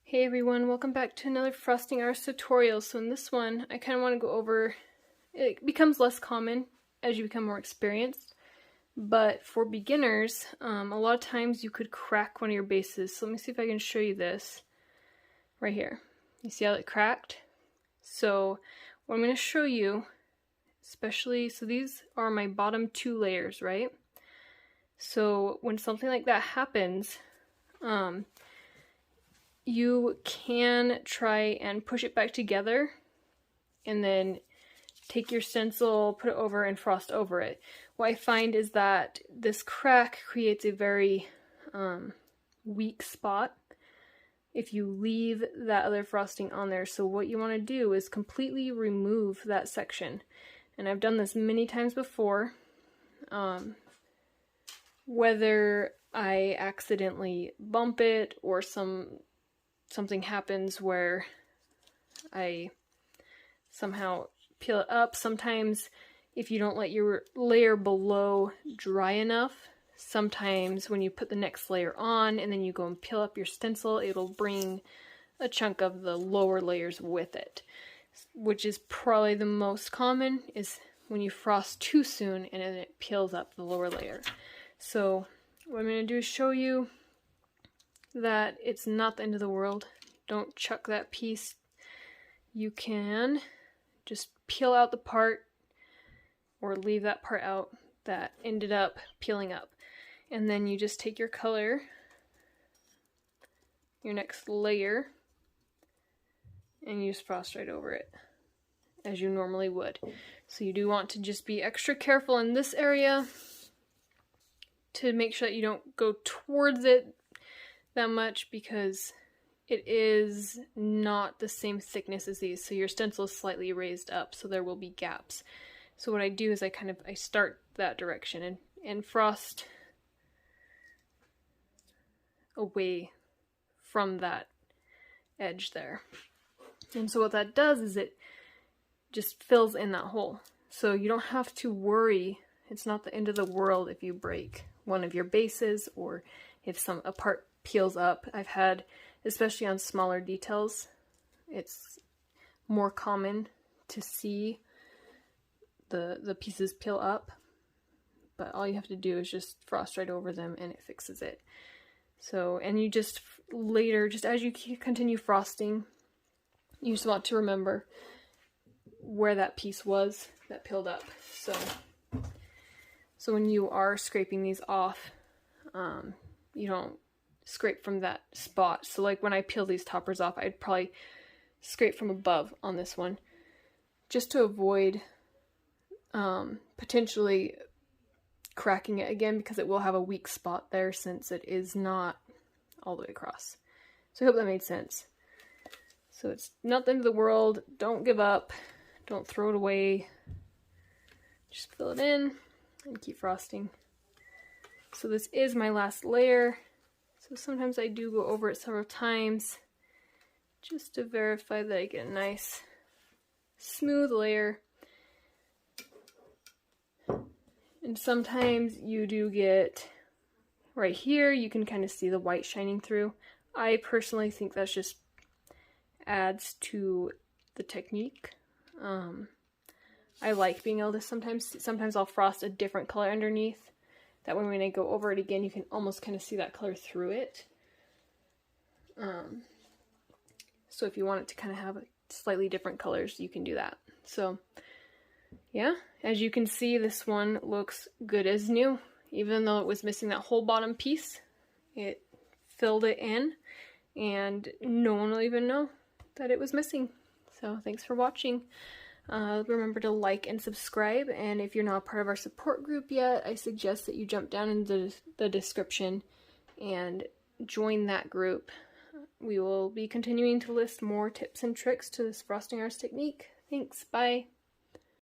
Hey everyone, welcome back to another Frosting Arts tutorial. So in this one, I kind of want to go over, it becomes less common as you become more experienced, but for beginners, a lot of times you could crack one of your bases. So let me see if I can show you this right here. You see how it cracked? So what I'm going to show you, especially, so these are my bottom two layers, right? So when something like that happens, you can try and push it back together and then take your stencil, put it over, and frost over it. What I find is that this crack creates a very weak spot if you leave that other frosting on there. So what you want to do is completely remove that section. And I've done this many times before. Whether I accidentally bump it or something happens where I somehow peel it up. Sometimes if you don't let your layer below dry enough, sometimes when you put the next layer on and then you go and peel up your stencil, it'll bring a chunk of the lower layers with it, which is probably the most common, is when you frost too soon and then it peels up the lower layer. So what I'm going to do is show you that it's not the end of the world. Don't chuck that piece. You can just peel out the part or leave that part out that ended up peeling up. And then you just take your color, your next layer, and you just frost right over it as you normally would. So you do want to just be extra careful in this area to make sure that you don't go towards it that much, because it is not the same thickness as these. So your stencil is slightly raised up, so there will be gaps. So what I do is I start that direction and frost away from that edge there. And so what that does is it just fills in that hole. So you don't have to worry. It's not the end of the world if you break one of your bases or if a part peels up. I've had, especially on smaller details, it's more common to see the pieces peel up, but all you have to do is just frost right over them and it fixes it. So, and you just later, just as you continue frosting, you just want to remember where that piece was that peeled up. So when you are scraping these off, you don't scrape from that spot. So like when I peel these toppers off, I'd probably scrape from above on this one, just to avoid potentially cracking it again, because it will have a weak spot there since it is not all the way across. So I hope that made sense. So it's not the end of the world. Don't give up. Don't throw it away. Just fill it in and keep frosting. So this is my last layer. So sometimes I do go over it several times just to verify that I get a nice smooth layer. And sometimes you do get, right here, you can kind of see the white shining through. I personally think that's just adds to the technique. I like being able to sometimes I'll frost a different color underneath. That way when I go over it again, you can almost kind of see that color through it. So if you want it to kind of have slightly different colors, you can do that. So yeah, as you can see, this one looks good as new. Even though it was missing that whole bottom piece, it filled it in, and no one will even know that it was missing. So thanks for watching. Remember to like and subscribe, and if you're not part of our support group yet, I suggest that you jump down into the description and join that group. We will be continuing to list more tips and tricks to this frosting arts technique. Thanks, bye!